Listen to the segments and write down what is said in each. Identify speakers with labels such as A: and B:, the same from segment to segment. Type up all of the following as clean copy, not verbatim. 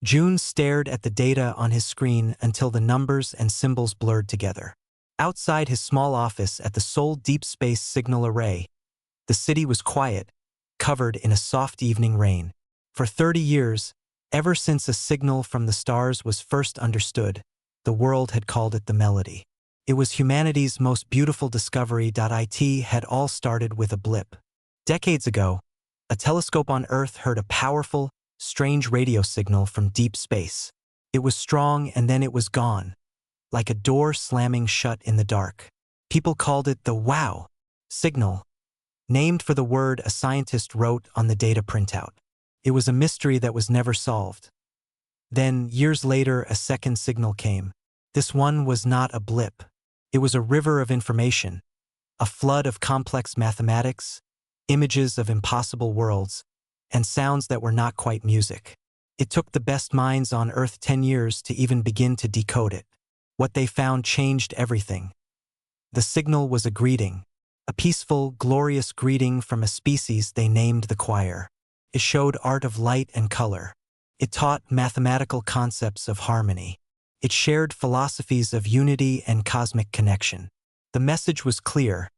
A: June stared at the data on his screen until the numbers and symbols blurred together. Outside his small office at the Seoul Deep Space Signal Array, the city was quiet, covered in a soft evening rain. For 30 years, ever since a signal from the stars was first understood, the world had called it the melody. It was humanity's most beautiful discovery. It had all started with a blip. Decades ago, a telescope on Earth heard a powerful, strange radio signal from deep space. It was strong and then it was gone, like a door slamming shut in the dark. People called it the wow signal, named for the word a scientist wrote on the data printout. It was a mystery that was never solved. Then, years later, a second signal came. This one was not a blip. It was a river of information, a flood of complex mathematics, images of impossible worlds, and sounds that were not quite music. It took the best minds on Earth 10 years to even begin to decode it. What they found changed everything. The signal was a greeting, a peaceful, glorious greeting from a species they named the choir. It showed art of light and color. It taught mathematical concepts of harmony. It shared philosophies of unity and cosmic connection. The message was clear.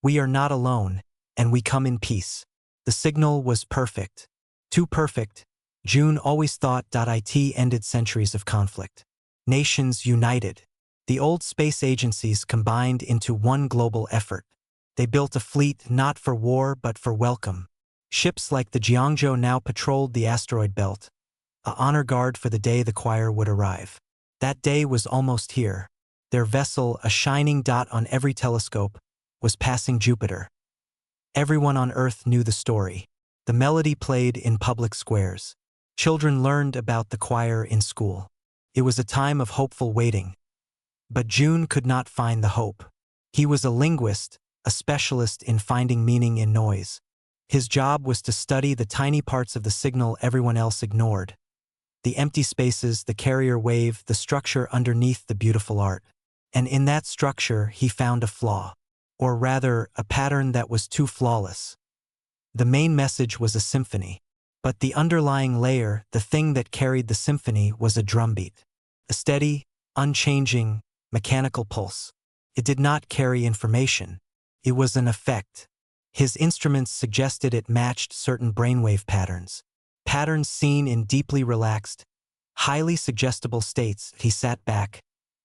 A: We are not alone, and we come in peace. The signal was perfect. Too perfect, June always thought. It ended centuries of conflict. Nations united. The old space agencies combined into one global effort. They built a fleet not for war but for welcome. Ships like the Jiangzhou now patrolled the asteroid belt, a honor guard for the day the choir would arrive. That day was almost here. Their vessel, a shining dot on every telescope, was passing Jupiter. Everyone on Earth knew the story. The melody played in public squares. Children learned about the choir in school. It was a time of hopeful waiting. But June could not find the hope. He was a linguist, a specialist in finding meaning in noise. His job was to study the tiny parts of the signal everyone else ignored. The empty spaces, the carrier wave, the structure underneath the beautiful art. And in that structure, he found a flaw. Or rather, a pattern that was too flawless. The main message was a symphony. But the underlying layer, the thing that carried the symphony, was a drumbeat. A steady, unchanging, mechanical pulse. It did not carry information. It was an effect. His instruments suggested it matched certain brainwave patterns. Patterns seen in deeply relaxed, highly suggestible states. He sat back,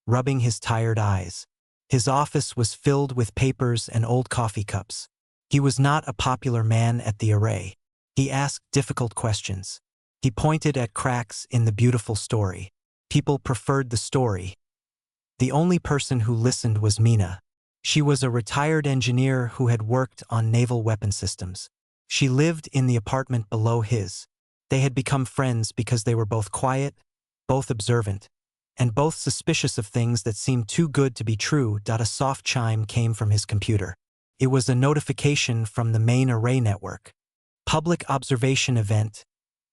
A: rubbing his tired eyes. His office was filled with papers and old coffee cups. He was not a popular man at the array. He asked difficult questions. He pointed at cracks in the beautiful story. People preferred the story. The only person who listened was Mina. She was a retired engineer who had worked on naval weapon systems. She lived in the apartment below his. They had become friends because they were both quiet, both observant, and both suspicious of things that seemed too good to be true. A soft chime came from his computer. It was a notification from the main array network. Public observation event,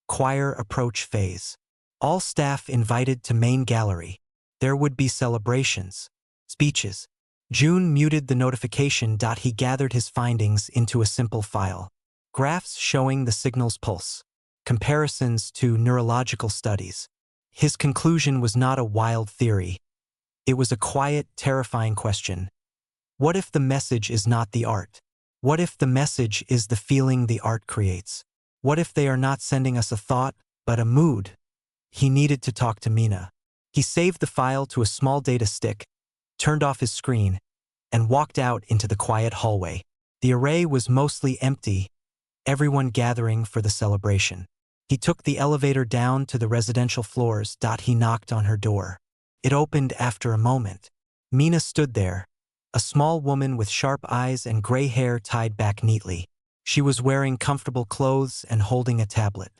A: choir approach phase. All staff invited to main gallery. There would be celebrations, speeches. June muted the notification. He gathered his findings into a simple file. Graphs showing the signal's pulse. Comparisons to neurological studies. His conclusion was not a wild theory. It was a quiet, terrifying question. What if the message is not the art? What if the message is the feeling the art creates? What if they are not sending us a thought, but a mood? He needed to talk to Mina. He saved the file to a small data stick, turned off his screen, and walked out into the quiet hallway. The array was mostly empty, everyone gathering for the celebration. He took the elevator down to the residential floors. He knocked on her door. It opened after a moment. Mina stood there, a small woman with sharp eyes and gray hair tied back neatly. She was wearing comfortable clothes and holding a tablet.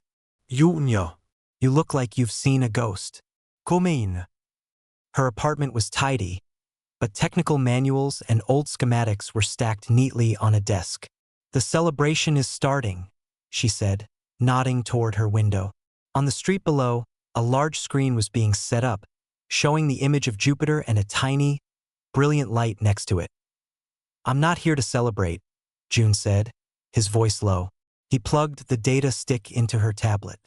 B: You
A: look like you've seen a ghost.
B: come in.
A: Her apartment was tidy, but technical manuals and old schematics were stacked neatly on a desk. The celebration is starting, she said, nodding toward her window. On the street below, a large screen was being set up, showing the image of Jupiter and a tiny, brilliant light next to it. I'm not here to celebrate, June said, his voice low. He plugged the data stick into her tablet.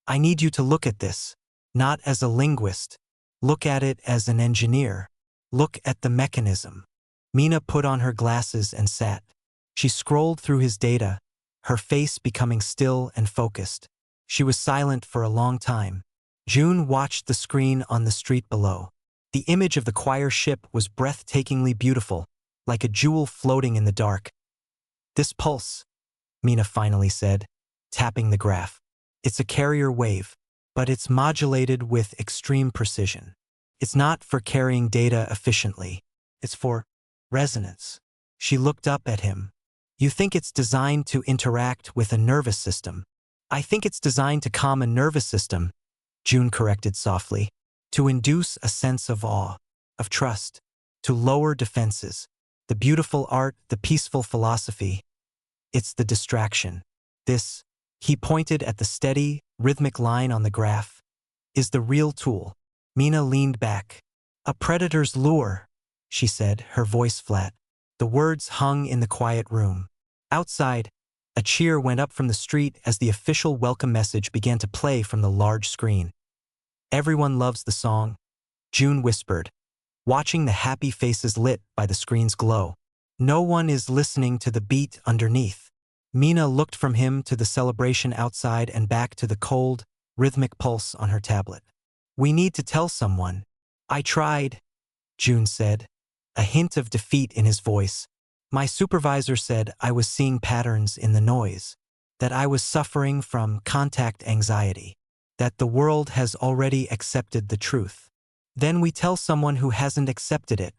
A: I need you to look at this. Not as a linguist. Look at it as an engineer. Look at the mechanism. Mina put on her glasses and sat. She scrolled through his data, her face becoming still and focused. She was silent for a long time. June watched the screen on the street below. The image of the choir ship was breathtakingly beautiful, like a jewel floating in the dark. "This pulse," Mina finally said, tapping the graph. "It's a carrier wave, but it's modulated with extreme precision. It's not for carrying data efficiently. It's for resonance." She looked up at him. "You think it's designed to interact with a nervous system?" "I think it's designed to calm a nervous system," June corrected softly, "to induce a sense of awe, of trust, to lower defenses. The beautiful art, the peaceful philosophy. It's the distraction. This," he pointed at the steady, rhythmic line on the graph, "is the real tool." Mina leaned back. "A predator's lure," she said, her voice flat. The words hung in the quiet room. Outside, a cheer went up from the street as the official welcome message began to play from the large screen. "Everyone loves the song," June whispered, watching the happy faces lit by the screen's glow. "No one is listening to the beat underneath." Mina looked from him to the celebration outside and back to the cold, rhythmic pulse on her tablet. "We need to tell someone." "I tried," June said, a hint of defeat in his voice. "My supervisor said I was seeing patterns in the noise, that I was suffering from contact anxiety, that the world has already accepted the truth." "Then we tell someone who hasn't accepted it,"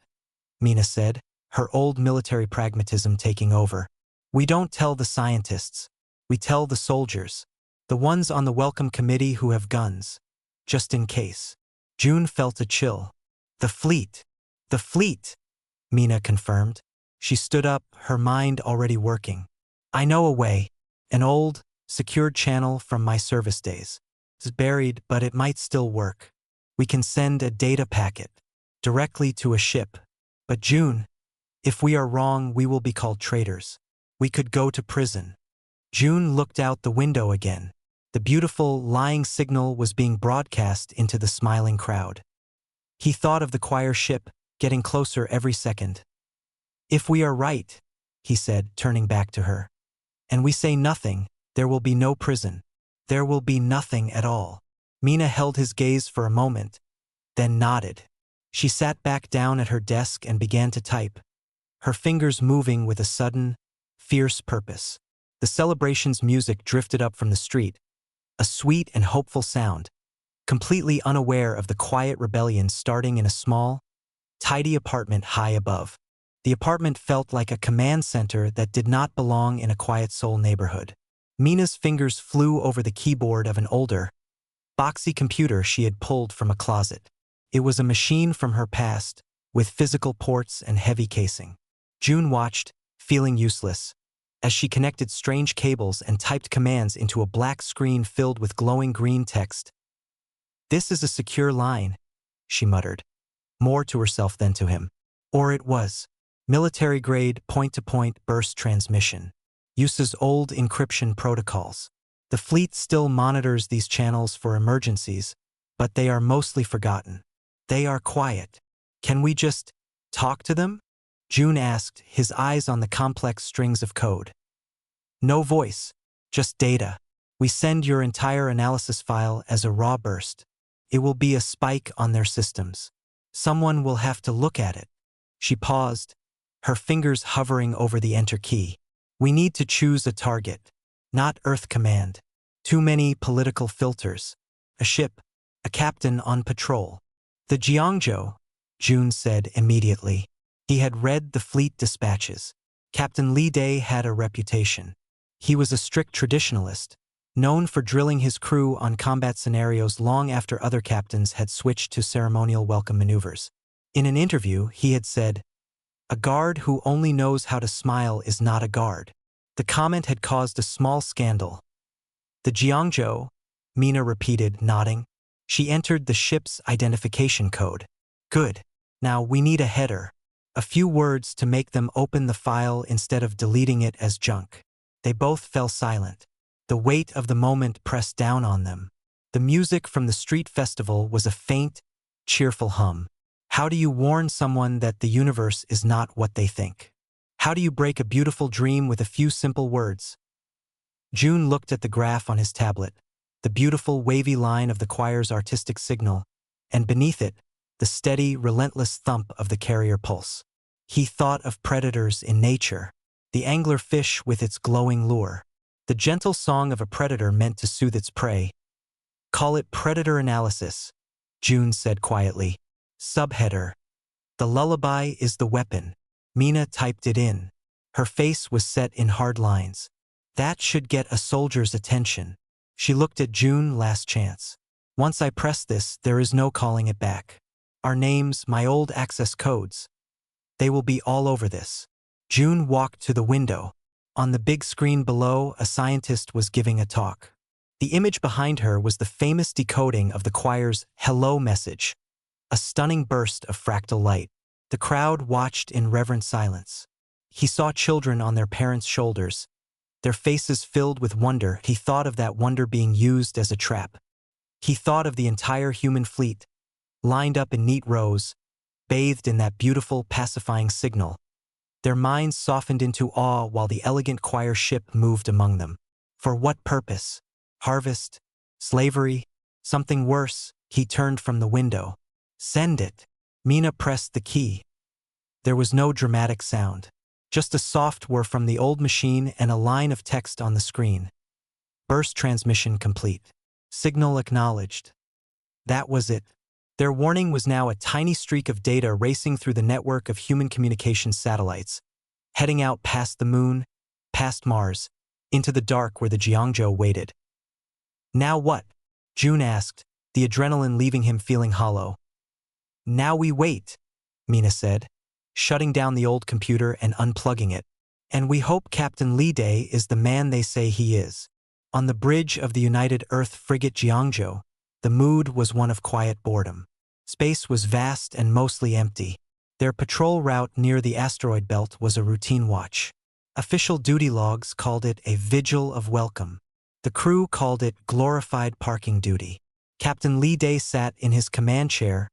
A: Mina said, her old military pragmatism taking over. "We don't tell the scientists. We tell the soldiers, the ones on the welcome committee who have guns, just in case." June felt a chill. "The fleet. The fleet," Mina confirmed. She stood up, her mind already working. "I know a way. An old, secured channel from my service days. It's buried, but it might still work. We can send a data packet directly to a ship. But June, if we are wrong, we will be called traitors. We could go to prison." June looked out the window again. The beautiful, lying signal was being broadcast into the smiling crowd. He thought of the choir ship, getting closer every second. "If we are right," he said, turning back to her, "and we say nothing, there will be no prison. There will be nothing at all." Mina held his gaze for a moment, then nodded. She sat back down at her desk and began to type, her fingers moving with a sudden, fierce purpose. The celebration's music drifted up from the street, a sweet and hopeful sound, completely unaware of the quiet rebellion starting in a small, tidy apartment high above. The apartment felt like a command center that did not belong in a quiet soul neighborhood. Mina's fingers flew over the keyboard of an older, boxy computer she had pulled from a closet. It was a machine from her past, with physical ports and heavy casing. June watched, feeling useless, as she connected strange cables and typed commands into a black screen filled with glowing green text. "This is a secure line," she muttered, more to herself than to him. Or it was. Military-grade, point-to-point burst transmission. Uses old encryption protocols. The fleet still monitors these channels for emergencies, but they are mostly forgotten. They are quiet. "Can we just talk to them?" June asked, his eyes on the complex strings of code. "No voice, just data. We send your entire analysis file as a raw burst. It will be a spike on their systems. Someone will have to look at it." She paused, her fingers hovering over the enter key. "We need to choose a target, not Earth Command. Too many political filters. A ship, a captain on patrol." "The Jiangzhou," June said immediately. He had read the fleet dispatches. Captain Li Day had a reputation. He was a strict traditionalist, known for drilling his crew on combat scenarios long after other captains had switched to ceremonial welcome maneuvers. In an interview, he had said, "A guard who only knows how to smile is not a guard." The comment had caused a small scandal. "The Jiangzhou," Mina repeated, nodding. She entered the ship's identification code. "Good. Now we need a header. A few words to make them open the file instead of deleting it as junk." They both fell silent. The weight of the moment pressed down on them. The music from the street festival was a faint, cheerful hum. How do you warn someone that the universe is not what they think? How do you break a beautiful dream with a few simple words? June looked at the graph on his tablet, the beautiful wavy line of the choir's artistic signal, and beneath it, the steady, relentless thump of the carrier pulse. He thought of predators in nature, the angler fish with its glowing lure, the gentle song of a predator meant to soothe its prey. Call it predator analysis, June said quietly. Subheader: The lullaby is the weapon. Mina typed it in. Her face was set in hard lines. That should get a soldier's attention. She looked at June. Last chance. Once I press this, there is no calling it back. Our names, my old access codes. They will be all over this. June walked to the window. On the big screen below, a scientist was giving a talk. The image behind her was the famous decoding of the choir's hello message, a stunning burst of fractal light. The crowd watched in reverent silence. He saw children on their parents' shoulders, their faces filled with wonder. He thought of that wonder being used as a trap. He thought of the entire human fleet, lined up in neat rows, bathed in that beautiful, pacifying signal. Their minds softened into awe while the elegant choir ship moved among them. For what purpose? Harvest? Slavery? Something worse? He turned from the window. Send it. Mina pressed the key. There was no dramatic sound. Just a soft whir from the old machine and a line of text on the screen. Burst transmission complete. Signal acknowledged. That was it. Their warning was now a tiny streak of data racing through the network of human communications satellites, heading out past the moon, past Mars, into the dark where the Jiangzhou waited. Now what? June asked, the adrenaline leaving him feeling hollow. Now we wait, Mina said, shutting down the old computer and unplugging it. And we hope Captain Li Day is the man they say he is. On the bridge of the United Earth frigate Jiangzhou, the mood was one of quiet boredom. Space was vast and mostly empty. Their patrol route near the asteroid belt was a routine watch. Official duty logs called it a vigil of welcome. The crew called it glorified parking duty. Captain Li Day sat in his command chair,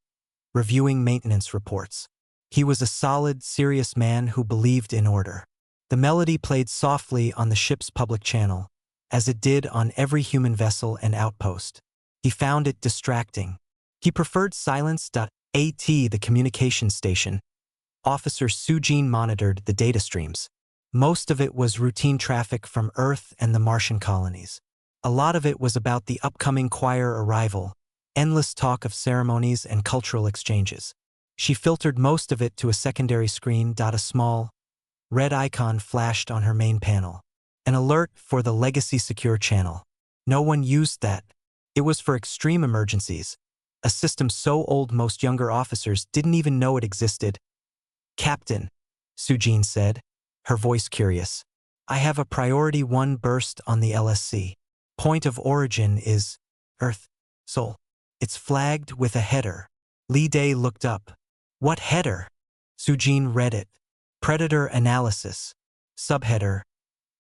A: reviewing maintenance reports. He was a solid, serious man who believed in order. The melody played softly on the ship's public channel, as it did on every human vessel and outpost. He found it distracting. He preferred silence.at, the communication station. Officer Sujin monitored the data streams. Most of it was routine traffic from Earth and the Martian colonies. A lot of it was about the upcoming choir arrival, endless talk of ceremonies and cultural exchanges. She filtered most of it to a secondary screen. A small, red icon flashed on her main panel. An alert for the Legacy Secure channel. No one used that. It was for extreme emergencies, a system so old most younger officers didn't even know it existed. Captain, Sujin said, her voice curious. I have a Priority 1 burst on the LSC. Point of origin is Earth, Sol. It's flagged with a header. Li Day looked up. What header? Sujin read it. Predator analysis. Subheader: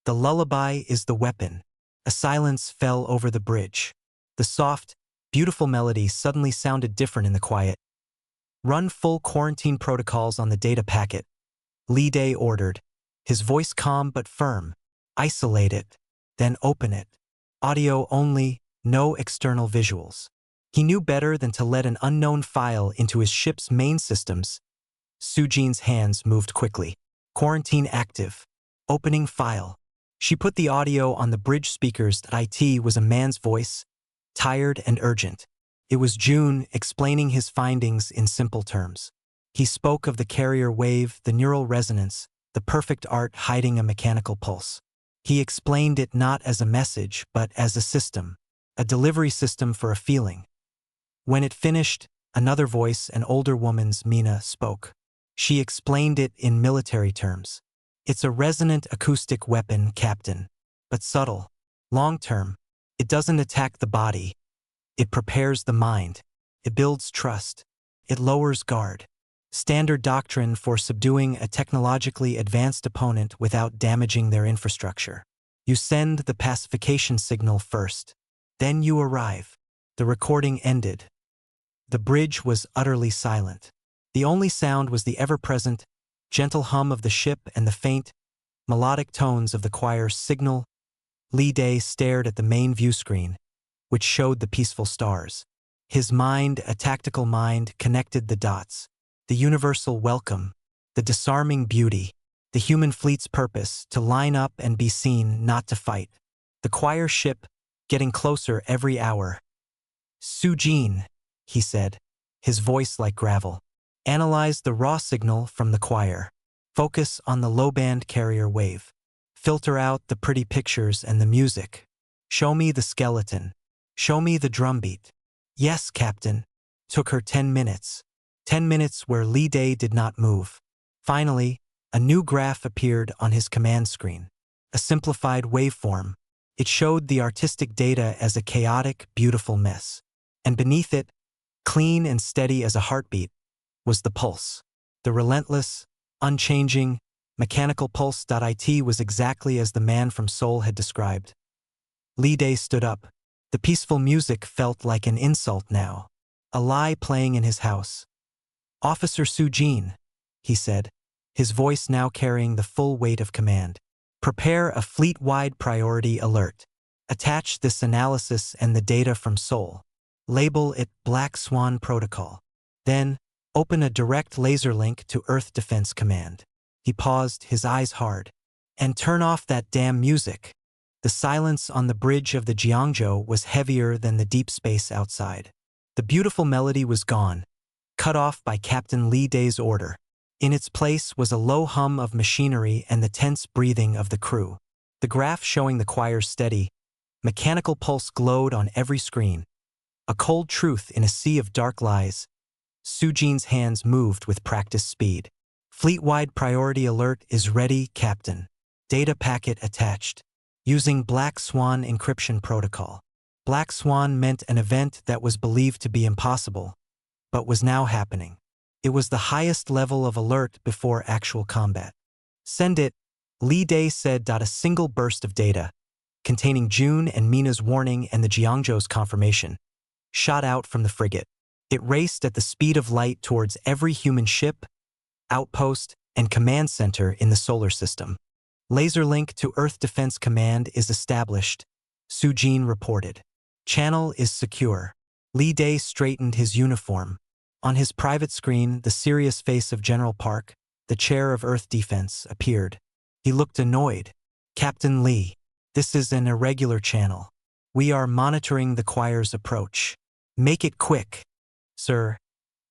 A: The lullaby is the weapon. A silence fell over the bridge. The soft, beautiful melody suddenly sounded different in the quiet. Run full quarantine protocols on the data packet, Li Day ordered, his voice calm but firm. Isolate it, then open it. Audio only, no external visuals. He knew better than to let an unknown file into his ship's main systems. Sujin's hands moved quickly. Quarantine active. Opening file. She put the audio on the bridge speakers. It was a man's voice, tired and urgent. It was June explaining his findings in simple terms. He spoke of the carrier wave, the neural resonance, the perfect art hiding a mechanical pulse. He explained it not as a message, but as a system, a delivery system for a feeling. When it finished, another voice, an older woman's, Mina, spoke. She explained it in military terms. It's a resonant acoustic weapon, Captain, but subtle. Long-term, it doesn't attack the body. It prepares the mind. It builds trust. It lowers guard. Standard doctrine for subduing a technologically advanced opponent without damaging their infrastructure. You send the pacification signal first. Then you arrive. The recording ended. The bridge was utterly silent. The only sound was the ever-present, gentle hum of the ship and the faint, melodic tones of the choir's signal. Lee Day stared at the main view screen, which showed the peaceful stars. His mind, a tactical mind, connected the dots. The universal welcome, the disarming beauty, the human fleet's purpose, to line up and be seen, not to fight. The choir ship, getting closer every hour. "Sujin," he said, his voice like gravel. "Analyze the raw signal from the choir. Focus on the low-band carrier wave. Filter out the pretty pictures and the music. Show me the skeleton. Show me the drumbeat." "Yes, Captain." Took her 10 minutes. 10 minutes where Lee Day did not move. Finally, a new graph appeared on his command screen. A simplified waveform. It showed the artistic data as a chaotic, beautiful mess. And beneath it, clean and steady as a heartbeat, was the pulse. The relentless, unchanging, mechanical pulse. It was exactly as the man from Seoul had described. Lee Day stood up. The peaceful music felt like an insult now. A lie playing in his house. "Officer Sujin," he said, his voice now carrying the full weight of command. "Prepare a fleet-wide priority alert. Attach this analysis and the data from Seoul. Label it Black Swan Protocol. Then, open a direct laser link to Earth Defense Command." He paused, his eyes hard. "And turn off that damn music." The silence on the bridge of the Jeongjo was heavier than the deep space outside. The beautiful melody was gone, cut off by Captain Lee Day's order. In its place was a low hum of machinery and the tense breathing of the crew. The graph showing the choir's steady, mechanical pulse glowed on every screen. A cold truth in a sea of dark lies. Sujin's hands moved with practiced speed. "Fleet-wide priority alert is ready, Captain. Data packet attached. Using Black Swan encryption protocol." Black Swan meant an event that was believed to be impossible, but was now happening. It was the highest level of alert before actual combat. "Send it," Lee Day said. A single burst of data, containing June and Mina's warning and the Jeongjo's confirmation, shot out from the frigate. It raced at the speed of light towards every human ship, outpost, and command center in the solar system. "Laser link to Earth Defense Command is established," Sujin reported. "Channel is secure." Lee Day straightened his uniform. On his private screen, the serious face of General Park, the chair of Earth Defense, appeared. He looked annoyed. "Captain Lee, this is an irregular channel. We are monitoring the choir's approach. Make it quick." "Sir,"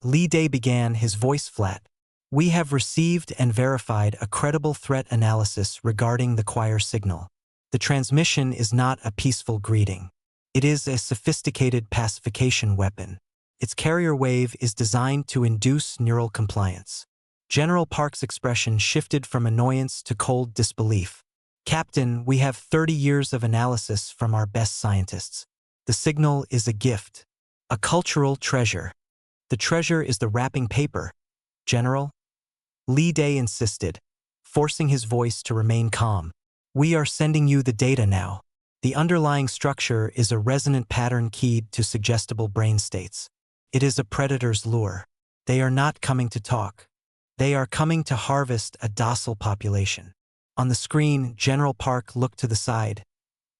A: Lee Day began, his voice flat. "We have received and verified a credible threat analysis regarding the choir signal. The transmission is not a peaceful greeting. It is a sophisticated pacification weapon. Its carrier wave is designed to induce neural compliance." General Park's expression shifted from annoyance to cold disbelief. "Captain, we have 30 years of analysis from our best scientists. The signal is a gift, a cultural treasure. The treasure is the wrapping paper, General," Lee Day insisted, forcing his voice to remain calm. "We are sending you the data now. The underlying structure is a resonant pattern keyed to suggestible brain states. It is a predator's lure. They are not coming to talk. They are coming to harvest a docile population." On the screen, General Park looked to the side,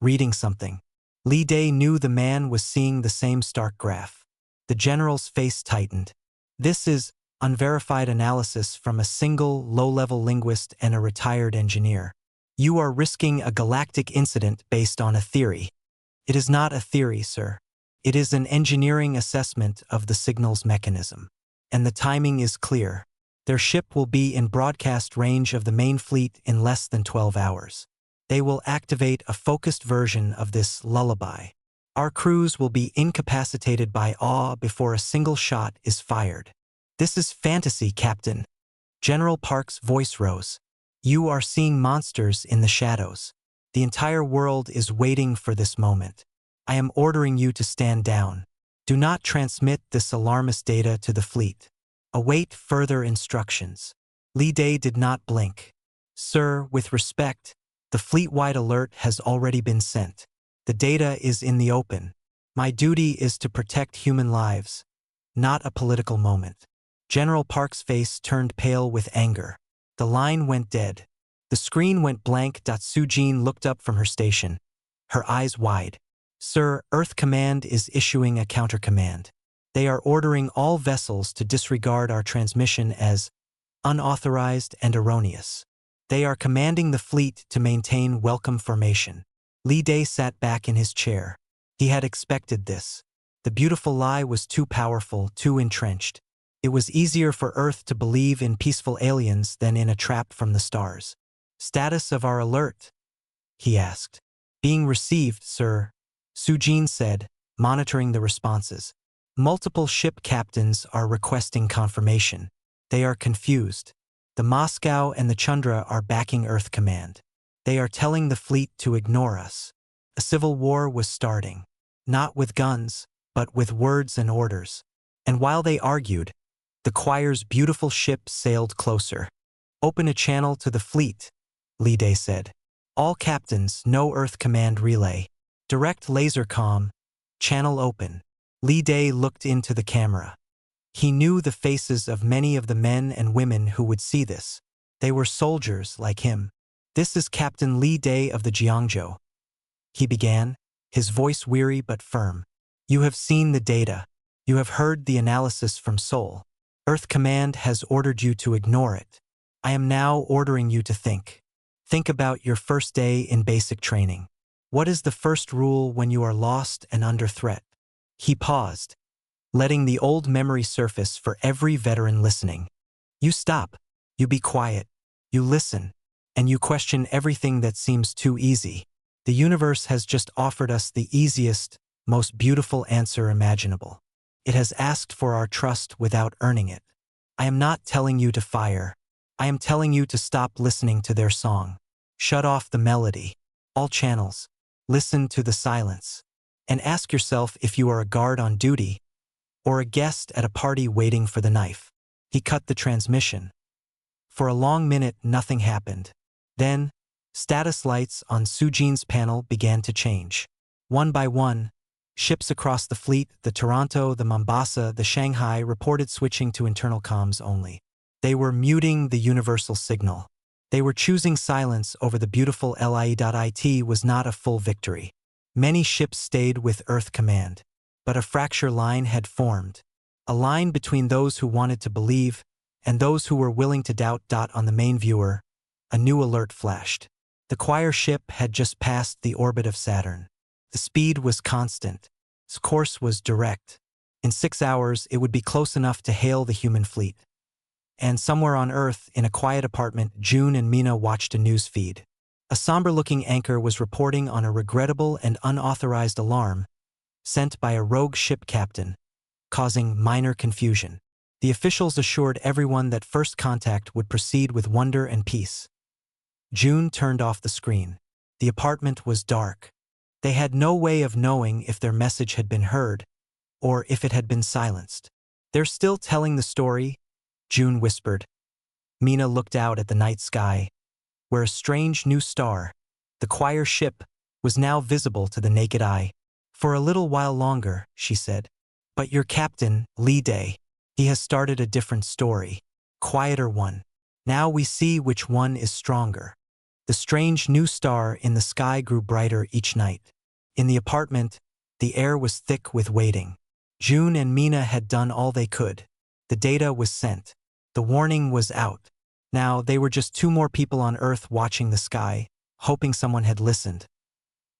A: reading something. Lee Day knew the man was seeing the same stark graph. The general's face tightened. "This is unverified analysis from a single low-level linguist and a retired engineer. You are risking a galactic incident based on a theory." "It is not a theory, sir. It is an engineering assessment of the signal's mechanism. And the timing is clear. Their ship will be in broadcast range of the main fleet in less than 12 hours. They will activate a focused version of this lullaby. Our crews will be incapacitated by awe before a single shot is fired." "This is fantasy, Captain." General Park's voice rose. "You are seeing monsters in the shadows. The entire world is waiting for this moment. I am ordering you to stand down. Do not transmit this alarmist data to the fleet. Await further instructions." Lee Day did not blink. "Sir, with respect, the fleet-wide alert has already been sent. The data is in the open. My duty is to protect human lives, not a political moment. General Park's face turned pale with anger. The line went dead. The screen went blank. Sujin looked up from her station, her eyes wide. Sir, Earth Command is issuing a counter-command. They are ordering all vessels to disregard our transmission as unauthorized and erroneous. They are commanding the fleet to maintain welcome formation. Li Day sat back in his chair. He had expected this. The beautiful lie was too powerful, too entrenched. It was easier for Earth to believe in peaceful aliens than in a trap from the stars. Status of our alert? He asked. Being received, sir, Sujin said, monitoring the responses. Multiple ship captains are requesting confirmation. They are confused. The Moscow and the Chandra are backing Earth Command. They are telling the fleet to ignore us. A civil war was starting. Not with guns, but with words and orders. And while they argued, the choir's beautiful ship sailed closer. Open a channel to the fleet, Li Day said. All captains, no Earth Command relay. Direct laser comm. Channel open. Li Day looked into the camera. He knew the faces of many of the men and women who would see this. They were soldiers like him. This is Captain Li Day of the Jiangzhou. He began, his voice weary but firm. You have seen the data. You have heard the analysis from Seoul. Earth Command has ordered you to ignore it. I am now ordering you to think. Think about your first day in basic training. What is the first rule when you are lost and under threat? He paused, letting the old memory surface for every veteran listening. You stop. You be quiet. You listen. And you question everything that seems too easy. The universe has just offered us the easiest, most beautiful answer imaginable. It has asked for our trust without earning it. I am not telling you to fire. I am telling you to stop listening to their song. Shut off the melody. All channels. Listen to the silence. And ask yourself if you are a guard on duty or a guest at a party waiting for the knife. He cut the transmission. For a long minute, nothing happened. Then, status lights on Sujin's panel began to change. One by one, ships across the fleet, the Toronto, the Mombasa, the Shanghai, reported switching to internal comms only. They were muting the universal signal. They were choosing silence over the beautiful LIE.IT was not a full victory. Many ships stayed with Earth Command. But a fracture line had formed. A line between those who wanted to believe and those who were willing to doubt. On the main viewer, a new alert flashed. The choir ship had just passed the orbit of Saturn. The speed was constant. Its course was direct. In 6 hours, it would be close enough to hail the human fleet. And somewhere on Earth, in a quiet apartment, June and Mina watched a news feed. A somber-looking anchor was reporting on a regrettable and unauthorized alarm sent by a rogue ship captain, causing minor confusion. The officials assured everyone that first contact would proceed with wonder and peace. June turned off the screen. The apartment was dark. They had no way of knowing if their message had been heard or if it had been silenced. They're still telling the story, June whispered. Mina looked out at the night sky, where a strange new star, the choir ship, was now visible to the naked eye. For a little while longer, she said. But your captain, Li Day, he has started a different story, quieter one. Now we see which one is stronger. The strange new star in the sky grew brighter each night. In the apartment, the air was thick with waiting. June and Mina had done all they could. The data was sent. The warning was out. Now they were just 2 more people on Earth watching the sky, hoping someone had listened.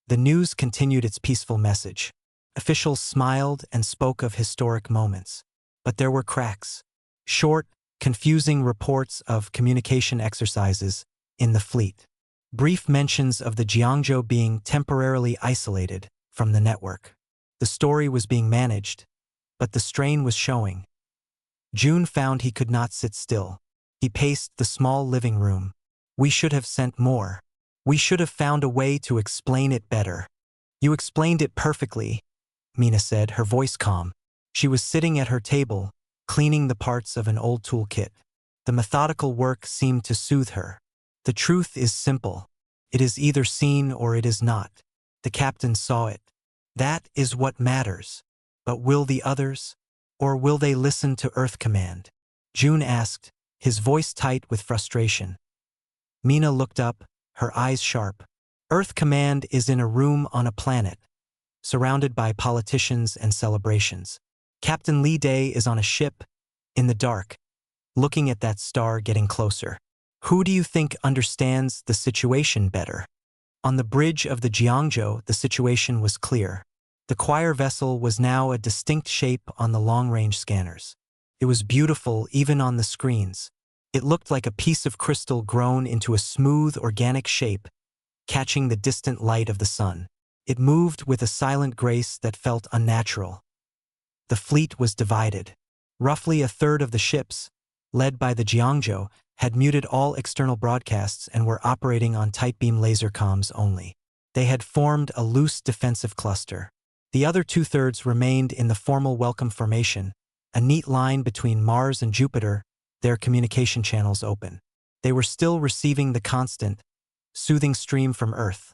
A: The news continued its peaceful message. Officials smiled and spoke of historic moments. But there were cracks. Short, confusing reports of communication exercises in the fleet. Brief mentions of the Jiangzhou being temporarily isolated from the network. The story was being managed, but the strain was showing. June found he could not sit still. He paced the small living room. We should have sent more. We should have found a way to explain it better. You explained it perfectly, Mina said, her voice calm. She was sitting at her table, cleaning the parts of an old toolkit. The methodical work seemed to soothe her. The truth is simple. It is either seen or it is not. The captain saw it. That is what matters. But will the others? Or will they listen to Earth Command? June asked, his voice tight with frustration. Mina looked up, her eyes sharp. Earth Command is in a room on a planet, surrounded by politicians and celebrations. Captain Lee Day is on a ship, in the dark, looking at that star getting closer. Who do you think understands the situation better? On the bridge of the Jiangzhou, the situation was clear. The choir vessel was now a distinct shape on the long-range scanners. It was beautiful even on the screens. It looked like a piece of crystal grown into a smooth, organic shape, catching the distant light of the sun. It moved with a silent grace that felt unnatural. The fleet was divided. Roughly a third of the ships, led by the Jiangzhou, had muted all external broadcasts and were operating on tight-beam laser comms only. They had formed a loose defensive cluster. The other two-thirds remained in the formal welcome formation, a neat line between Mars and Jupiter, their communication channels open. They were still receiving the constant, soothing stream from Earth.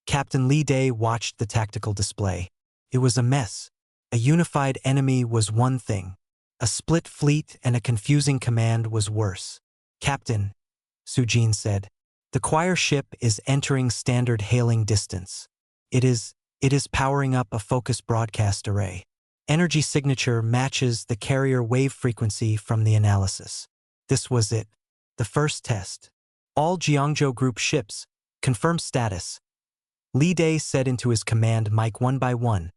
A: Captain Lee Day watched the tactical display. It was a mess. A unified enemy was one thing. A split fleet and a confusing command was worse. Captain, Sujin said, the choir ship is entering standard hailing distance. It is powering up a focus broadcast array. Energy signature matches the carrier wave frequency from the analysis. This was it. The first test. All Jiangzhou Group ships, confirm status. Lee Day said into his command mic one by one.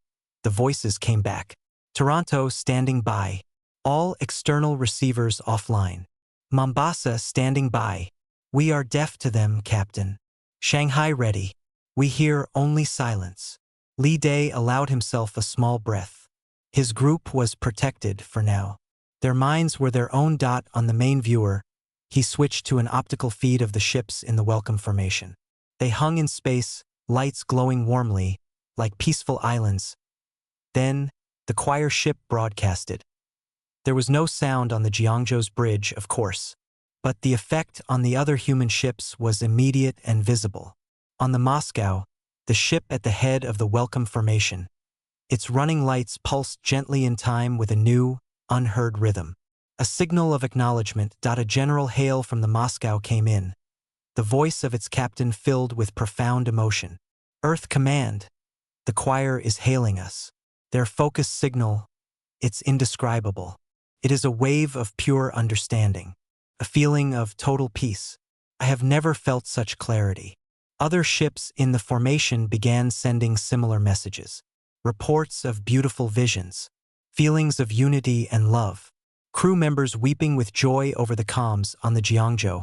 A: The voices came back. Toronto standing by. All external receivers offline. Mombasa standing by. We are deaf to them, Captain. Shanghai ready. We hear only silence. Lee Day allowed himself a small breath. His group was protected for now. Their minds were their own dot on the main viewer. He switched to an optical feed of the ships in the welcome formation. They hung in space, lights glowing warmly, like peaceful islands. Then, the choir ship broadcasted. There was no sound on the Jiangzhou's bridge, of course, but the effect on the other human ships was immediate and visible. On the Moscow, the ship at the head of the welcome formation, its running lights pulsed gently in time with a new, unheard rhythm. A signal of acknowledgement. A general hail from the Moscow came in, the voice of its captain filled with profound emotion. Earth Command, the choir is hailing us. Their focus signal, it's indescribable. It is a wave of pure understanding, a feeling of total peace. I have never felt such clarity. Other ships in the formation began sending similar messages. Reports of beautiful visions, feelings of unity and love. Crew members weeping with joy over the comms on the Jiangzhou.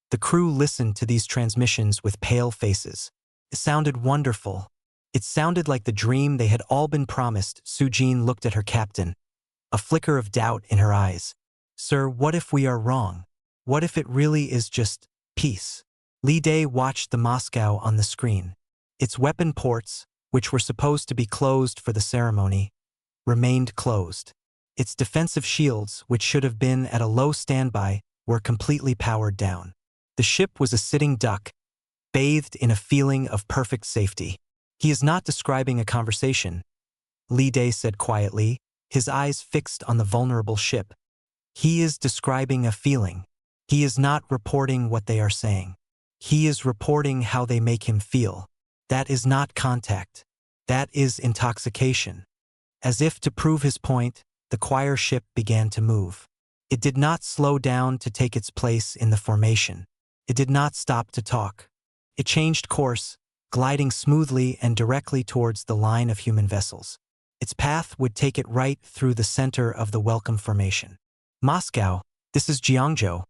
A: The crew listened to these transmissions with pale faces. It sounded wonderful. It sounded like the dream they had all been promised. Sujin looked at her captain, a flicker of doubt in her eyes. Sir, what if we are wrong? What if it really is just peace? Lee Day watched the Moscow on the screen. Its weapon ports, which were supposed to be closed for the ceremony, remained closed. Its defensive shields, which should have been at a low standby, were completely powered down. The ship was a sitting duck, bathed in a feeling of perfect safety. He is not describing a conversation, Lee Day said quietly, his eyes fixed on the vulnerable ship. He is describing a feeling. He is not reporting what they are saying. He is reporting how they make him feel. That is not contact. That is intoxication. As if to prove his point, the choir ship began to move. It did not slow down to take its place in the formation. It did not stop to talk. It changed course, gliding smoothly and directly towards the line of human vessels. Its path would take it right through the center of the welcome formation. Moscow, this is Jiangzhou.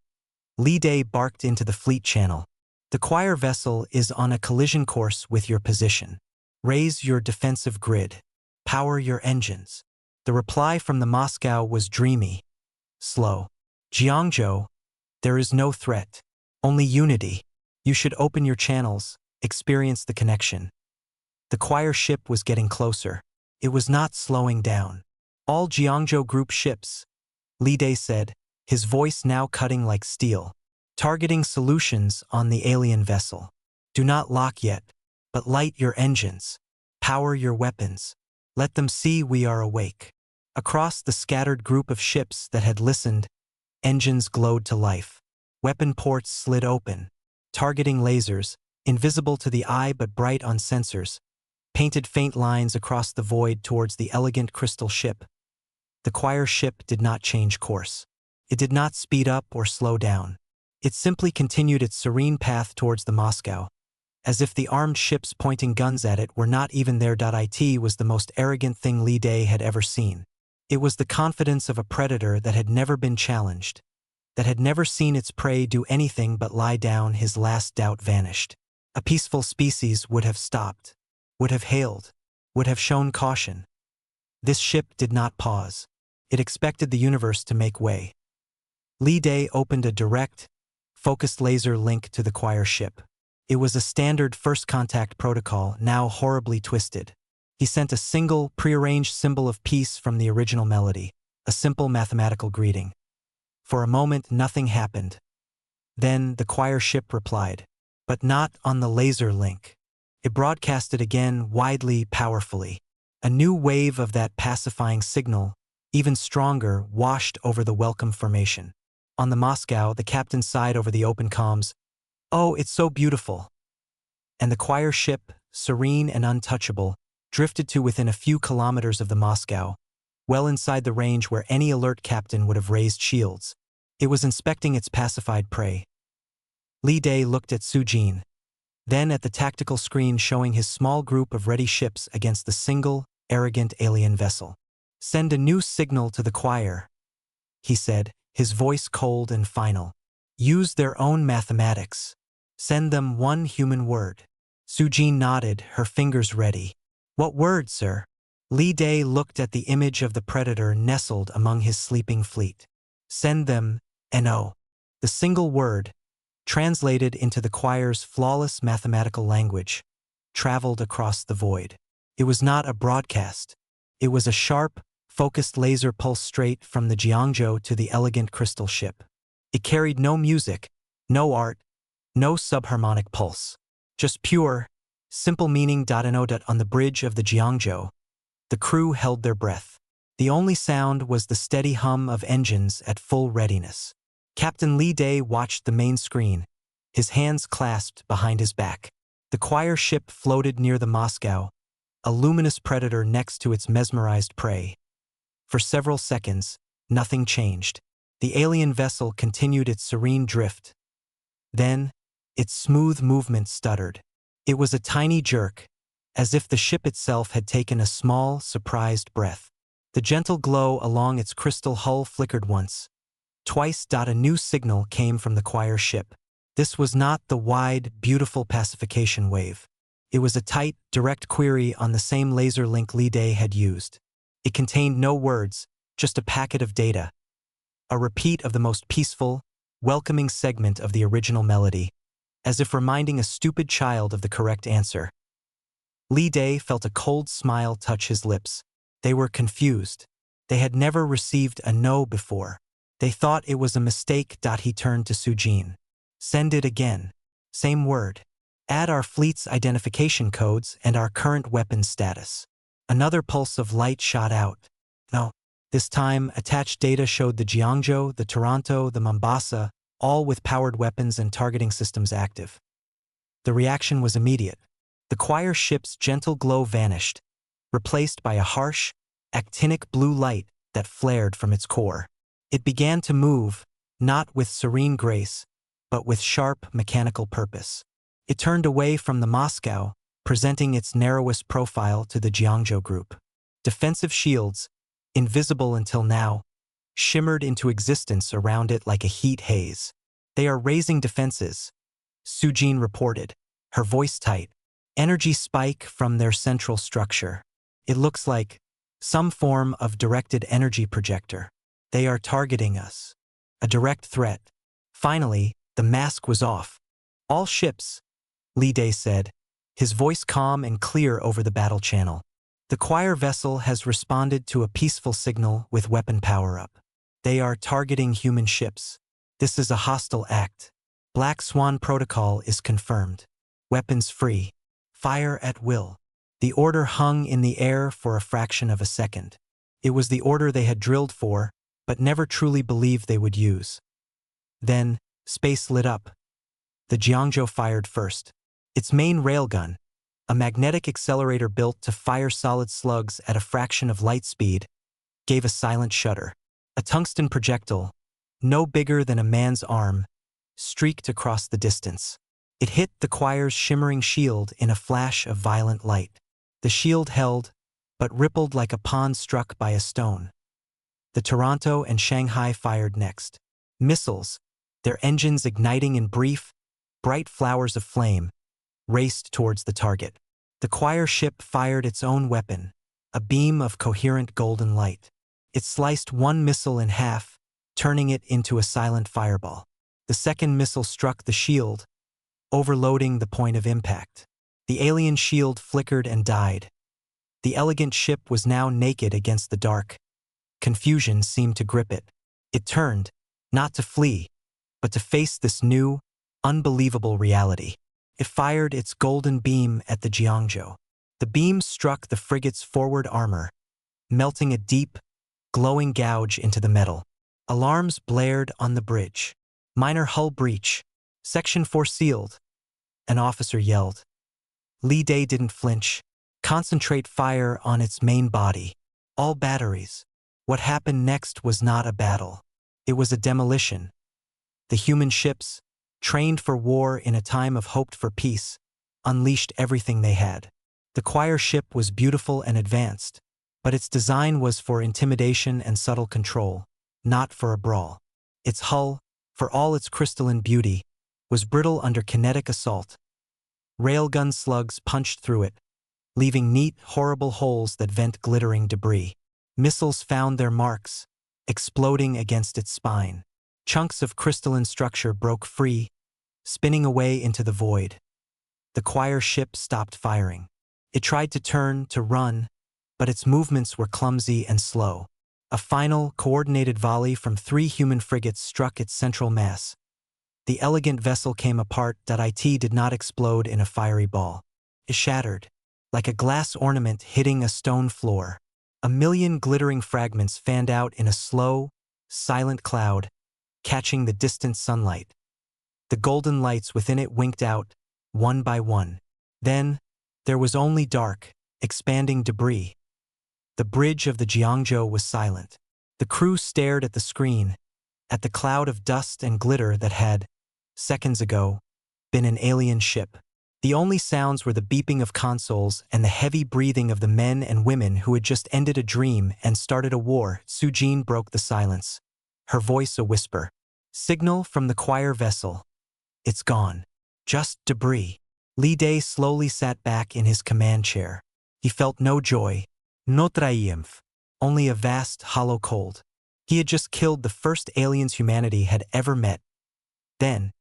A: Lee Day barked into the fleet channel. The choir vessel is on a collision course with your position. Raise your defensive grid. Power your engines. The reply from the Moscow was dreamy, slow. Jiangzhou, there is no threat, only unity. You should open your channels, experience the connection. The choir ship was getting closer. It was not slowing down. All Jiangzhou Group ships, Lee Day said, his voice now cutting like steel. Targeting solutions on the alien vessel. Do not lock yet, but light your engines. Power your weapons. Let them see we are awake. Across the scattered group of ships that had listened, engines glowed to life. Weapon ports slid open. Targeting lasers, invisible to the eye but bright on sensors, painted faint lines across the void towards the elegant crystal ship. The choir ship did not change course. It did not speed up or slow down. It simply continued its serene path towards the Moscow, as if the armed ships pointing guns at it were not even there. It was the most arrogant thing Li Day had ever seen. It was the confidence of a predator that had never been challenged, that had never seen its prey do anything but lie down. His last doubt vanished. A peaceful species would have stopped, would have hailed, would have shown caution. This ship did not pause. It expected the universe to make way. Li Day opened a direct, focused laser link to the choir ship. It was a standard first contact protocol, now horribly twisted. He sent a single, prearranged symbol of peace from the original melody, a simple mathematical greeting. For a moment, nothing happened. Then the choir ship replied, but not on the laser link. It broadcasted again, widely, powerfully. A new wave of that pacifying signal, even stronger, washed over the welcome formation. On the Moscow, the captain sighed over the open comms. "Oh, it's so beautiful." And the choir ship, serene and untouchable, drifted to within a few kilometers of the Moscow, well inside the range where any alert captain would have raised shields. It was inspecting its pacified prey. Li Day looked at Sujin, then at the tactical screen showing his small group of ready ships against the single, arrogant alien vessel. "Send a new signal to the choir," he said, his voice cold and final. "Use their own mathematics. Send them one human word." Sujin nodded, her fingers ready. "What word, sir?" Li Day looked at the image of the predator nestled among his sleeping fleet. "Send them, NO." The single word, translated into the choir's flawless mathematical language, traveled across the void. It was not a broadcast. It was a sharp, focused laser pulse straight from the Jiangzhou to the elegant crystal ship. It carried no music, no art, no subharmonic pulse. Just pure, simple meaning. On the bridge of the Jiangzhou, the crew held their breath. The only sound was the steady hum of engines at full readiness. Captain Li Day watched the main screen, his hands clasped behind his back. The choir ship floated near the Moscow, a luminous predator next to its mesmerized prey. For several seconds, nothing changed. The alien vessel continued its serene drift. Then, its smooth movement stuttered. It was a tiny jerk, as if the ship itself had taken a small, surprised breath. The gentle glow along its crystal hull flickered once. Twice. A new signal came from the choir ship. This was not the wide, beautiful pacification wave. It was a tight, direct query on the same laser link Li Day had used. It contained no words, just a packet of data. A repeat of the most peaceful, welcoming segment of the original melody, as if reminding a stupid child of the correct answer. Li Day felt a cold smile touch his lips. They were confused. They had never received a no before. They thought it was a mistake. He turned to Sujin. "Send it again. Same word. Add our fleet's identification codes and our current weapons status." Another pulse of light shot out. No. This time, attached data showed the Jiangzhou, the Toronto, the Mombasa, all with powered weapons and targeting systems active. The reaction was immediate. The choir ship's gentle glow vanished, replaced by a harsh, actinic blue light that flared from its core. It began to move, not with serene grace, but with sharp, mechanical purpose. It turned away from the Moscow, presenting its narrowest profile to the Jiangzhou group. Defensive shields, invisible until now, shimmered into existence around it like a heat haze. "They are raising defenses," Sujin reported, her voice tight. "Energy spike from their central structure. It looks like some form of directed energy projector. They are targeting us. A direct threat." Finally, the mask was off. "All ships," Li Day said, his voice calm and clear over the battle channel. "The choir vessel has responded to a peaceful signal with weapon power-up. They are targeting human ships. This is a hostile act. Black Swan Protocol is confirmed. Weapons free. Fire at will." The order hung in the air for a fraction of a second. It was the order they had drilled for, but never truly believed they would use. Then, space lit up. The Jiangzhou fired first. Its main railgun, a magnetic accelerator built to fire solid slugs at a fraction of light speed, gave a silent shudder. A tungsten projectile, no bigger than a man's arm, streaked across the distance. It hit the choir's shimmering shield in a flash of violent light. The shield held, but rippled like a pond struck by a stone. The Toronto and Shanghai fired next. Missiles, their engines igniting in brief, bright flowers of flame, raced towards the target. The choir ship fired its own weapon, a beam of coherent golden light. It sliced one missile in half, turning it into a silent fireball. The second missile struck the shield, overloading the point of impact. The alien shield flickered and died. The elegant ship was now naked against the dark. Confusion seemed to grip it. It turned, not to flee, but to face this new, unbelievable reality. It fired its golden beam at the Jiangzhou. The beam struck the frigate's forward armor, melting a deep, glowing gouge into the metal. Alarms blared on the bridge. Minor hull breach. Section 4 sealed. An officer yelled. Li Day didn't flinch. Concentrate fire on its main body. All batteries. What happened next was not a battle. It was a demolition. The human ships, trained for war in a time of hoped for peace, unleashed everything they had. The choir ship was beautiful and advanced, but its design was for intimidation and subtle control, not for a brawl. Its hull, for all its crystalline beauty, was brittle under kinetic assault. Railgun slugs punched through it, leaving neat, horrible holes that vent glittering debris. Missiles found their marks, exploding against its spine. Chunks of crystalline structure broke free, spinning away into the void. The choir ship stopped firing. It tried to turn, to run, but its movements were clumsy and slow. A final, coordinated volley from 3 human frigates struck its central mass. The elegant vessel came apart. It did not explode in a fiery ball. It shattered, like a glass ornament hitting a stone floor. A million glittering fragments fanned out in a slow, silent cloud, catching the distant sunlight. The golden lights within it winked out, one by one. Then, there was only dark, expanding debris. The bridge of the Jiangzhou was silent. The crew stared at the screen, at the cloud of dust and glitter that had, seconds ago, been an alien ship. The only sounds were the beeping of consoles and the heavy breathing of the men and women who had just ended a dream and started a war. Sujin broke the silence, her voice a whisper. Signal from the choir vessel. It's gone. Just debris. Li Day slowly sat back in his command chair. He felt no joy, no triumph, only a vast, hollow cold. He had just killed the first aliens humanity had ever met. Then,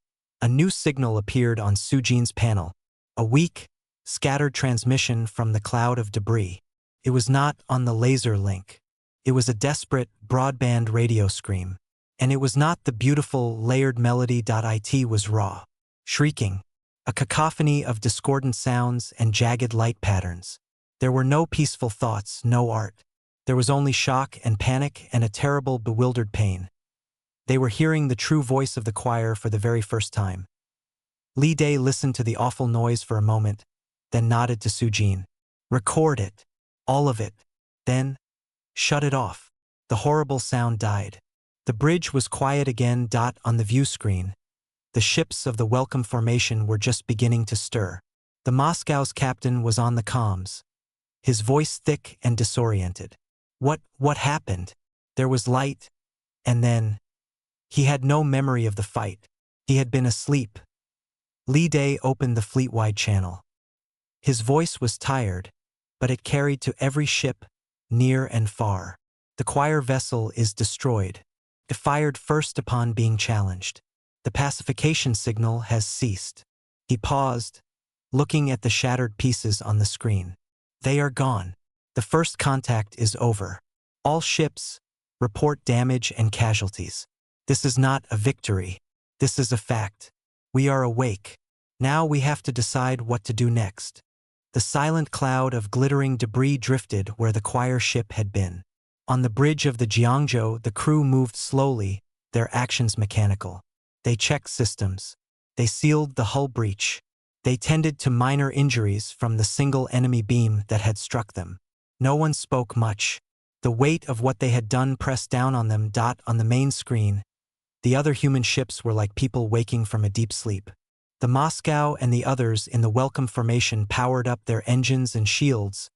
A: a new signal appeared on Sujin's panel. A weak, scattered transmission from the cloud of debris. It was not on the laser link. It was a desperate, broadband radio scream. And it was not the beautiful, layered melody. It was raw, shrieking, a cacophony of discordant sounds and jagged light patterns. There were no peaceful thoughts, no art. There was only shock and panic and a terrible, bewildered pain. They were hearing the true voice of the choir for the very first time. Li Day listened to the awful noise for a moment, then nodded to Sujin. Record it. All of it. Then, shut it off. The horrible sound died. The bridge was quiet again. On the view screen, the ships of the Welcome Formation were just beginning to stir. The Moscow's captain was on the comms, his voice thick and disoriented. What happened? There was light, and then, he had no memory of the fight. He had been asleep. Li Day opened the fleet-wide channel. His voice was tired, but it carried to every ship, near and far. The choir vessel is destroyed. It fired first upon being challenged. The pacification signal has ceased. He paused, looking at the shattered pieces on the screen. They are gone. The first contact is over. All ships, report damage and casualties. This is not a victory. This is a fact. We are awake. Now we have to decide what to do next. The silent cloud of glittering debris drifted where the choir ship had been. On the bridge of the Jiangzhou, the crew moved slowly, their actions mechanical. They checked systems. They sealed the hull breach. They tended to minor injuries from the single enemy beam that had struck them. No one spoke much. The weight of what they had done pressed down on them. On the main screen, the other human ships were like people waking from a deep sleep. The Moscow and the others in the welcome formation powered up their engines and shields,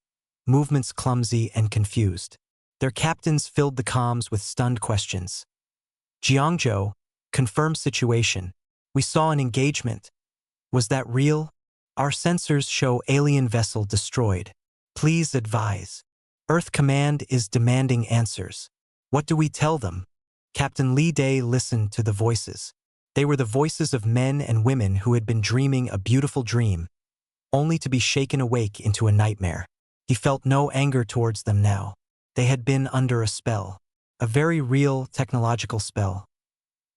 A: movements clumsy and confused. Their captains filled the comms with stunned questions. Jiangzhou, confirmed situation. We saw an engagement. Was that real? Our sensors show alien vessel destroyed. Please advise. Earth Command is demanding answers. What do we tell them? Captain Li Day listened to the voices. They were the voices of men and women who had been dreaming a beautiful dream, only to be shaken awake into a nightmare. He felt no anger towards them now. They had been under a spell. A very real technological spell.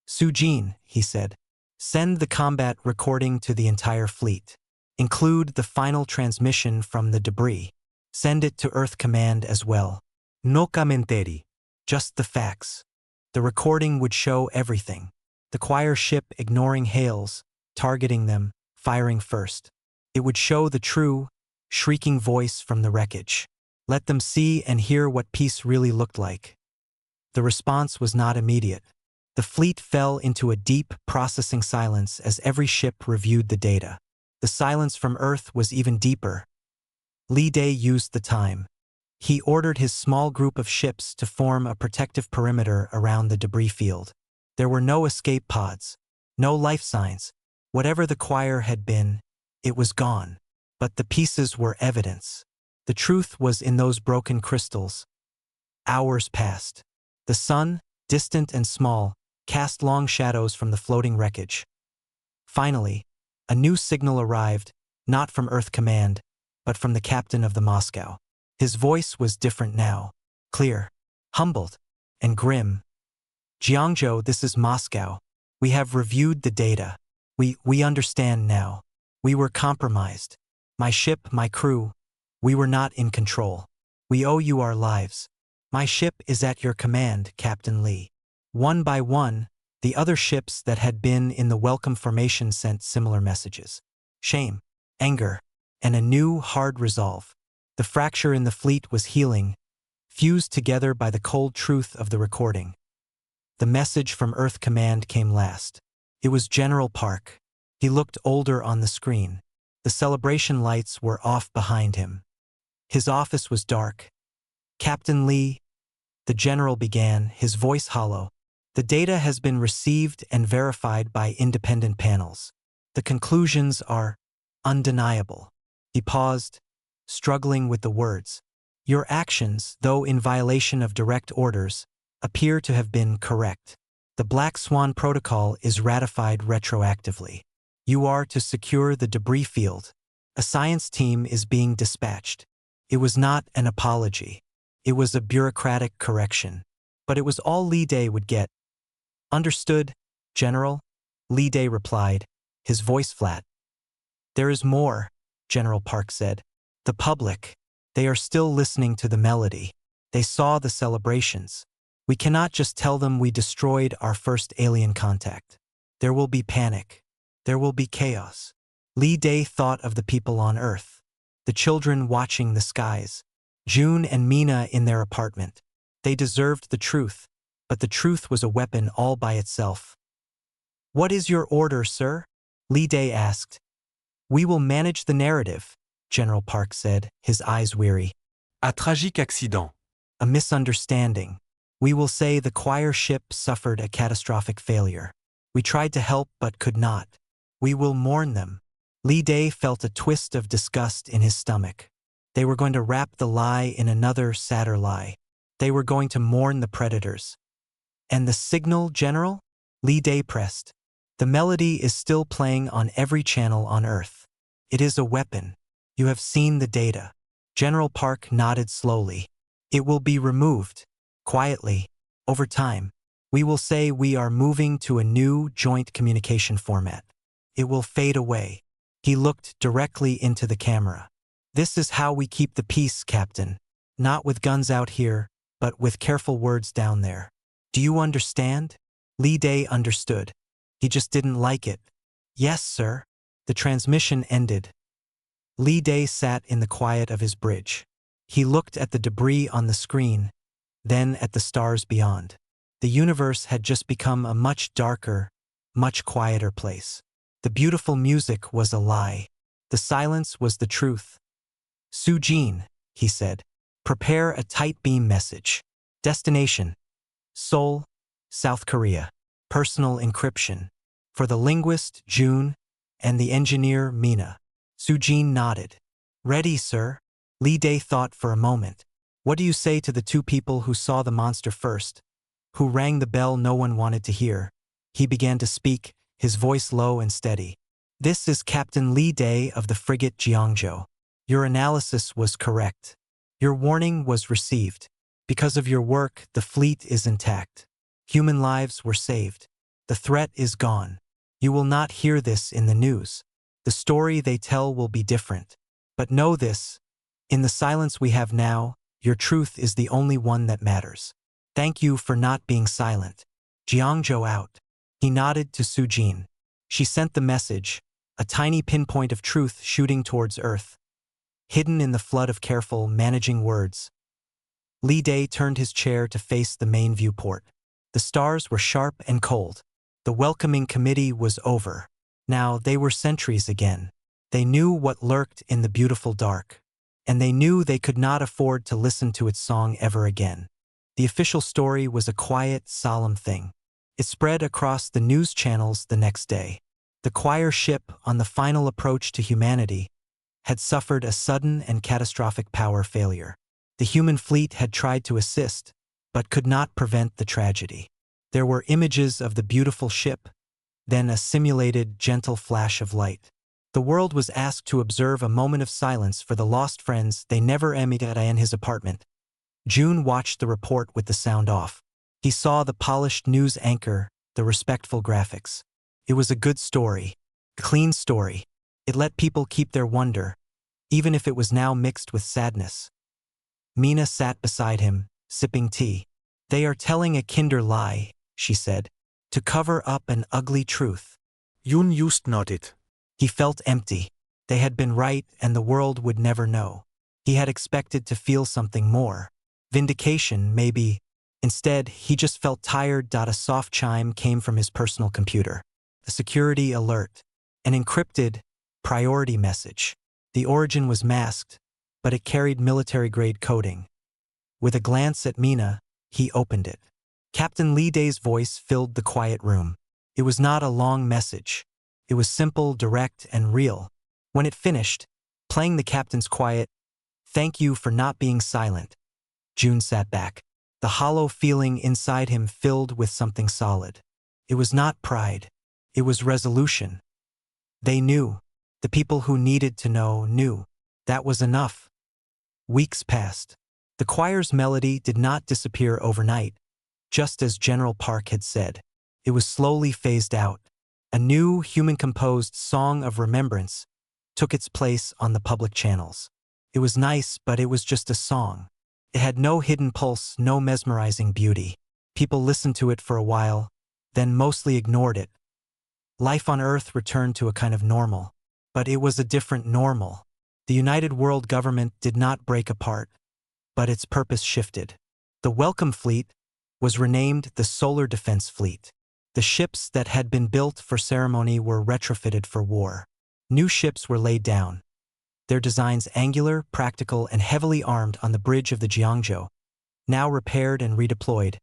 A: Su Jin, he said, send the combat recording to the entire fleet. Include the final transmission from the debris. Send it to Earth Command as well. No commentary. Just the facts. The recording would show everything. The choir ship ignoring hails, targeting them, firing first. It would show the true, shrieking voice from the wreckage. Let them see and hear what peace really looked like. The response was not immediate. The fleet fell into a deep, processing silence as every ship reviewed the data. The silence from Earth was even deeper. Li Day used the time. He ordered his small group of ships to form a protective perimeter around the debris field. There were no escape pods, no life signs. Whatever the choir had been, it was gone. But the pieces were evidence. The truth was in those broken crystals. Hours passed. The sun, distant and small, cast long shadows from the floating wreckage. Finally, a new signal arrived, not from Earth Command, but from the captain of the Moscow. His voice was different now, clear, humbled, and grim. Jiangzhou, this is Moscow. We have reviewed the data. We understand now. We were compromised. My ship, my crew. We were not in control. We owe you our lives. My ship is at your command, Captain Lee. One by one, the other ships that had been in the welcome formation sent similar messages. Shame, anger, and a new, hard resolve. The fracture in the fleet was healing, fused together by the cold truth of the recording. The message from Earth Command came last. It was General Park. He looked older on the screen. The celebration lights were off behind him. His office was dark. Captain Lee, the general began, his voice hollow. The data has been received and verified by independent panels. The conclusions are undeniable. He paused, struggling with the words. Your actions, though in violation of direct orders, appear to have been correct. The Black Swan Protocol is ratified retroactively. You are to secure the debris field. A science team is being dispatched. It was not an apology. It was a bureaucratic correction. But it was all Li Day would get. Understood, General? Li Day replied, his voice flat. There is more, General Park said. The public, they are still listening to the melody. They saw the celebrations. We cannot just tell them we destroyed our first alien contact. There will be panic. There will be chaos. Li Day thought of the people on Earth, the children watching the skies, June and Mina in their apartment. They deserved the truth, but the truth was a weapon all by itself. What is your order, sir? Li Day asked. We will manage the narrative, General Park said, his eyes weary.
B: Un tragique accident.
A: A misunderstanding. We will say the choir ship suffered a catastrophic failure. We tried to help but could not. We will mourn them. Li Day felt a twist of disgust in his stomach. They were going to wrap the lie in another, sadder lie. They were going to mourn the predators. And the signal, General? Li Day pressed. The melody is still playing on every channel on Earth. It is a weapon. You have seen the data. General Park nodded slowly. It will be removed. Quietly, over time, we will say we are moving to a new joint communication format. It will fade away. He looked directly into the camera. This is how we keep the peace, Captain. Not with guns out here, but with careful words down there. Do you understand? Li Day understood. He just didn't like it. Yes, sir. The transmission ended. Li Day sat in the quiet of his bridge. He looked at the debris on the screen, then at the stars beyond. The universe had just become a much darker, much quieter place. The beautiful music was a lie. The silence was the truth. Sujin, he said, prepare a tight beam message. Destination: Seoul, South Korea. Personal encryption. For the linguist, June, and the engineer, Mina. Sujin nodded. Ready, sir. Li Day thought for a moment. What do you say to the two people who saw the monster first, who rang the bell no one wanted to hear? He began to speak, his voice low and steady. This is Captain Li Day of the frigate Jiangzhou. Your analysis was correct. Your warning was received. Because of your work, the fleet is intact. Human lives were saved. The threat is gone. You will not hear this in the news. The story they tell will be different. But know this, in the silence we have now, your truth is the only one that matters. Thank you for not being silent. Jiangzhou out. He nodded to Sujin. She sent the message, a tiny pinpoint of truth shooting towards Earth, hidden in the flood of careful, managing words. Li Day turned his chair to face the main viewport. The stars were sharp and cold. The welcoming committee was over. Now they were sentries again. They knew what lurked in the beautiful dark. And they knew they could not afford to listen to its song ever again. The official story was a quiet, solemn thing. It spread across the news channels the next day. The choir ship, on the final approach to humanity, had suffered a sudden and catastrophic power failure. The human fleet had tried to assist, but could not prevent the tragedy. There were images of the beautiful ship, then a simulated, gentle flash of light. The world was asked to observe a moment of silence for the lost friends they never met in his apartment. June watched the report with the sound off. He saw the polished news anchor, the respectful graphics. It was a good story, a clean story. It let people keep their wonder, even if it was now mixed with sadness. Mina sat beside him, sipping tea. They are telling a kinder lie, she said, to cover up an ugly truth.
B: Yoon just nodded.
A: He felt empty. They had been right and the world would never know. He had expected to feel something more. Vindication, maybe. Instead, he just felt tired. A soft chime came from his personal computer. A security alert. An encrypted, priority message. The origin was masked, but it carried military-grade coding. With a glance at Mina, he opened it. Captain Li Day's voice filled the quiet room. It was not a long message. It was simple, direct, and real. When it finished, playing the captain's quiet, "Thank you for not being silent," June sat back. The hollow feeling inside him filled with something solid. It was not pride. It was resolution. They knew. The people who needed to know knew. That was enough. Weeks passed. The choir's melody did not disappear overnight, just as General Park had said. It was slowly phased out. A new, human-composed song of remembrance took its place on the public channels. It was nice, but it was just a song. It had no hidden pulse, no mesmerizing beauty. People listened to it for a while, then mostly ignored it. Life on Earth returned to a kind of normal. But it was a different normal. The United World Government did not break apart, but its purpose shifted. The Welcome Fleet was renamed the Solar Defense Fleet. The ships that had been built for ceremony were retrofitted for war. New ships were laid down, their designs angular, practical, and heavily armed on the bridge of the Jiangzhou. Now repaired and redeployed,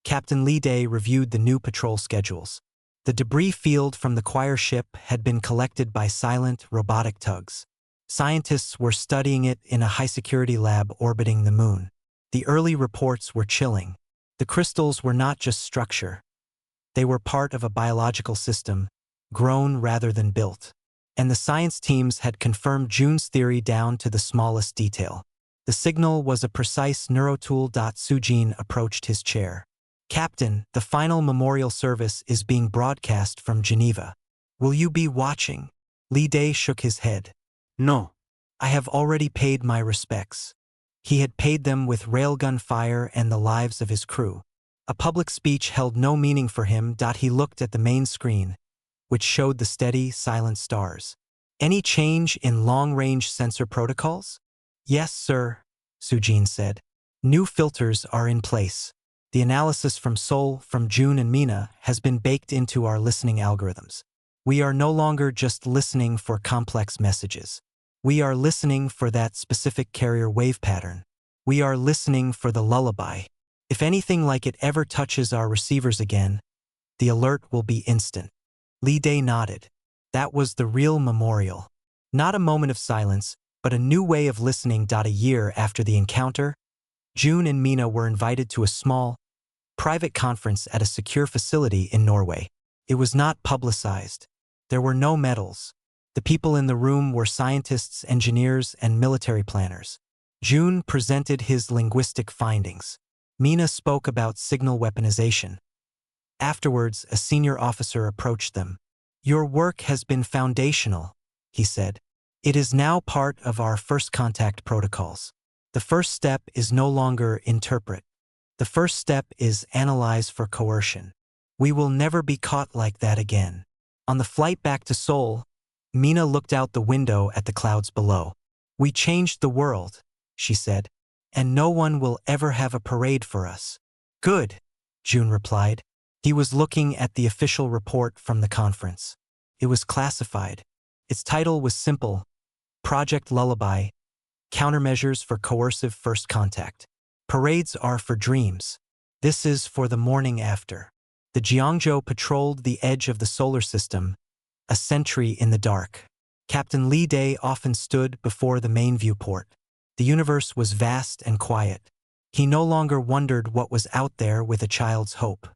A: Captain Li Day reviewed the new patrol schedules. The debris field from the choir ship had been collected by silent, robotic tugs. Scientists were studying it in a high-security lab orbiting the moon. The early reports were chilling. The crystals were not just structure. They were part of a biological system, grown rather than built. And the science teams had confirmed June's theory down to the smallest detail. The signal was a precise neurotool. Sujin approached his chair. Captain, the final memorial service is being broadcast from Geneva. Will you be watching? Li Day shook his head.
B: No.
A: I have already paid my respects. He had paid them with railgun fire and the lives of his crew. A public speech held no meaning for him. He looked at the main screen, which showed the steady, silent stars. Any change in long-range sensor protocols? Yes, sir, Sujin said. New filters are in place. The analysis from Sol, from June and Mina has been baked into our listening algorithms. We are no longer just listening for complex messages. We are listening for that specific carrier wave pattern. We are listening for the lullaby. If anything like it ever touches our receivers again, the alert will be instant. Li Day nodded. That was the real memorial. Not a moment of silence, but a new way of listening. A year after the encounter, June and Mina were invited to a small, private conference at a secure facility in Norway. It was not publicized. There were no medals. The people in the room were scientists, engineers, and military planners. June presented his linguistic findings. Mina spoke about signal weaponization. Afterwards, a senior officer approached them. Your work has been foundational, he said. It is now part of our first contact protocols. The first step is no longer interpret. The first step is analyze for coercion. We will never be caught like that again. On the flight back to Seoul, Mina looked out the window at the clouds below. We changed the world, she said, and no one will ever have a parade for us. Good, June replied. He was looking at the official report from the conference. It was classified. Its title was simple: Project Lullaby, Countermeasures for Coercive First Contact. Parades are for dreams. This is for the morning after. The Jeongjo patrolled the edge of the solar system, a sentry in the dark. Captain Li Day often stood before the main viewport. The universe was vast and quiet. He no longer wondered what was out there with a child's hope.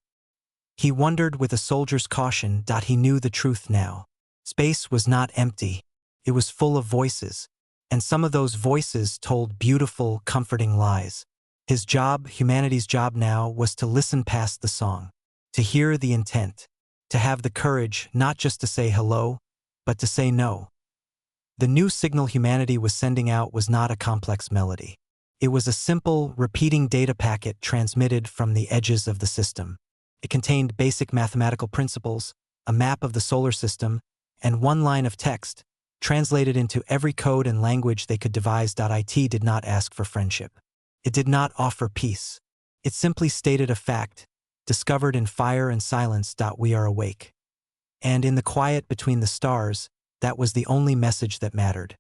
A: He wondered with a soldier's caution. He knew the truth now. Space was not empty. It was full of voices, and some of those voices told beautiful, comforting lies. His job, humanity's job now, was to listen past the song, to hear the intent, to have the courage not just to say hello, but to say no. The new signal humanity was sending out was not a complex melody. It was a simple, repeating data packet transmitted from the edges of the system. It contained basic mathematical principles, a map of the solar system, and one line of text, translated into every code and language they could devise. It did not ask for friendship. It did not offer peace. It simply stated a fact, discovered in fire and silence. We are awake. And in the quiet between the stars, that was the only message that mattered.